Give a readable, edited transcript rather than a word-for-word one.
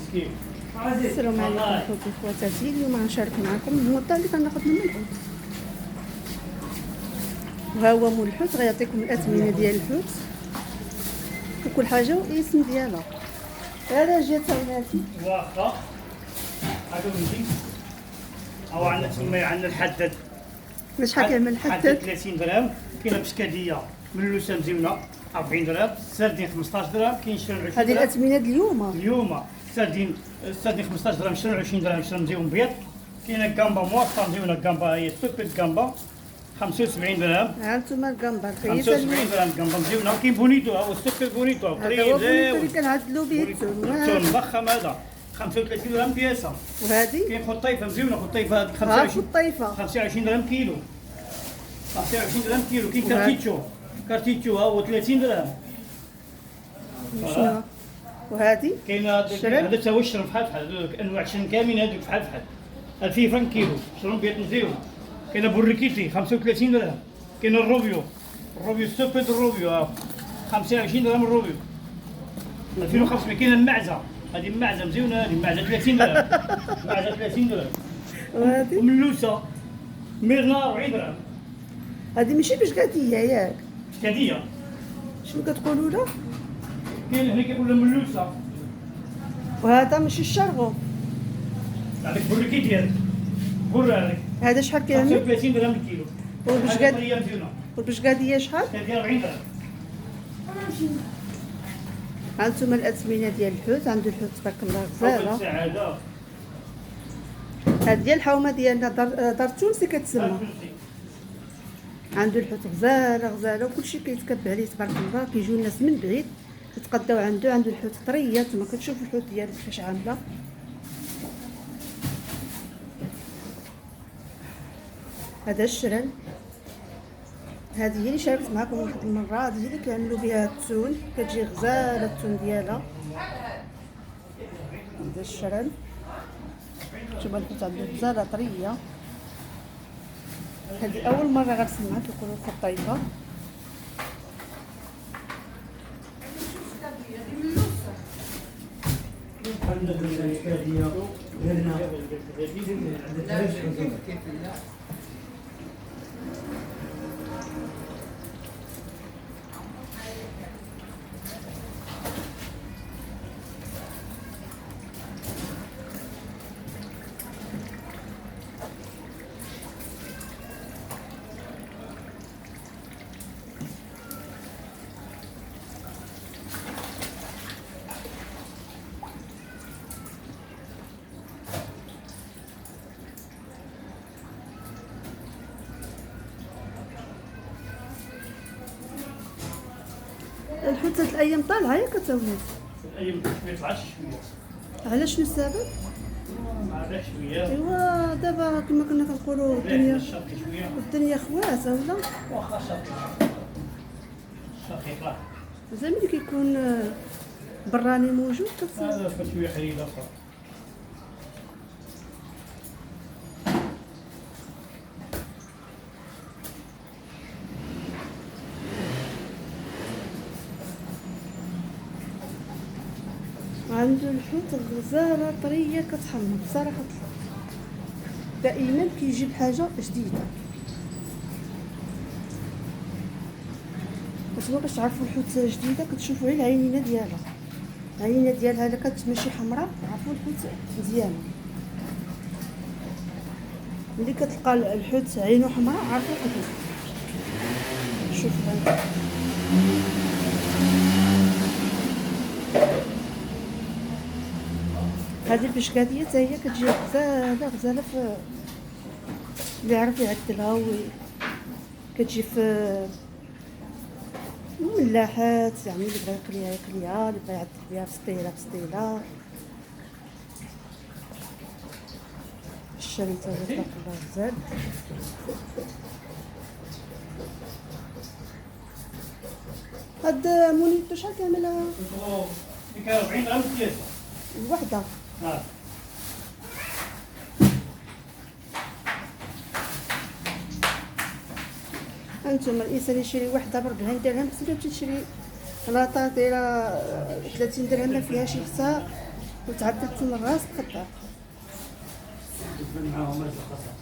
مسكين. السلام عليكم خوتي خواتاتي. اليوم غنشارك معكم الموطا اللي كناخذ منه الحوت. وها هو مول الحوت غيعطيكم الاثمنه ديال الحوت وكل حاجه والاسم ديالها. هذا جات ولاتي واخا هادو نجي او عندنا تما عندنا الحداد. شحال كيعمل حداد الحداد؟ 30 درهم. كاينه بسكاديه من اللوسه مزيونه 40 درهم. سردين 15 درهم. كاين شرن 20 هذه درهم. الاثمنه ديال اليوم. اليوم سردين 15 درهم. شرن 20 درهم. شرن مزيون بيض. كاينه كامبا موطه مزيونه. كامبا هي سوبر كامبا 75 درهم. ها انتما الكامبر 75 درهم كامبا مزيونه. كاين بونيتو ها هو السوبر بونيتو هذا طريق هو زاوي اللي كنعدلوا به التون. التون مضخم هذا 35 درهم بياسه. وهذه كاين خطيفه مزيونه. خطيفه هذيك ها 25 الطيفه 25 درهم كيلو. 25 درهم كيلو. كاين وهذا؟ كارتيتشو ها هو 30 درهم. شنو وهذه كاين الشرن؟ هذا تا هو الشرن بحال بحال انواع الشرن كاملين هذوك بحال بحال. 2000 فرنك كيلو شرن بيض مزيون. كاين بوريكيتي 35 درهم. كاين الروبيو سوبر الروبيو ها 25 درهم الروبيو 2500. كاين المعزه هذه المعزه مزيونه. هذه المعزه 30 درهم. معزه 30 درهم. وهذه وملوسه ميرنا 40 درهم. هذه ماشي بشكاتيه ياك؟ كاديه. شنو كتقولوا له؟ كاين هنا كيقول لها ملوسه. وهذا ماشي الشرغو. هذيك بوريكيتي هذيك بور هذيك هذا شحال كيعمل؟ 35 درهم الكيلو. والبشكات هذه طريه مزيونه. والبشكاتيه شحال؟ هذه 40 درهم. هانتوما الاثمنه ديال الحوت. عنده الحوت تبارك الله حوت غزاله. السعاده. هاد ديال الحومه ديالنا دار تونسي كتسمى. عنده الحوت غزاله وكلشي كيتكب عليه تبارك الله. كيجيو الناس من بعيد كيتقداو عنده الحوت طريه. نتوما كتشوفوا الحوت ديالو كيفاش عامله. هذا الشرن. هذه هي اللي شاركت معكم واحد المره. هذه هي اللي كيعملوا بها التون. كتجي غزاله التون ديالها. هذا الشرن. شوفوا الحوت عنده غزاله طريه. هذه اول مره غنسمعها كيقولوا الخطيفه. الحوت هاد الايام طالعه ياك كتولد. اي ما يطلعش شويه. على شنو السبب؟ على شويه. ايوا دابا كما كنا كنقولوا الشرط شويه. الدنيا خواسه ولا واخا الشرط يطلع. زعما ملي كيكون براني موجود هذا شويه حليب اخر. عنده الحوت غزاله طريه كتحمر بصراحه. دائما كيجيب حاجه جديده. وصلوا باش تعرفوا الحوت جديده كتشوفوا غير العينينه ديالها. العينينه ديالها الا كتمشي حمراء عرفوا الحوت مزيانه. ملي كتلقى الحوت عينو حمراء عرفوا الحوت. شوف هذا هذه البشكاتيه حتى هي كتجي غزاله في اللي يعرف يعدلها. كتجي في ملاحات. يعني اللي بغى يقليها يقليها، اللي بغى يعدل بها في سطيله. الشريط هذا تبارك الله غزال. هاد مونيتو شحال كاملها؟ ديك 40 درهم كيس. الوحده. انتم الانسان يشري وحده ب 40 درهم. بس انت تشري لاطه دايره 30 درهم ما فيهاش حتى وتعدى حتى الراس خطر. معاهم الخسر.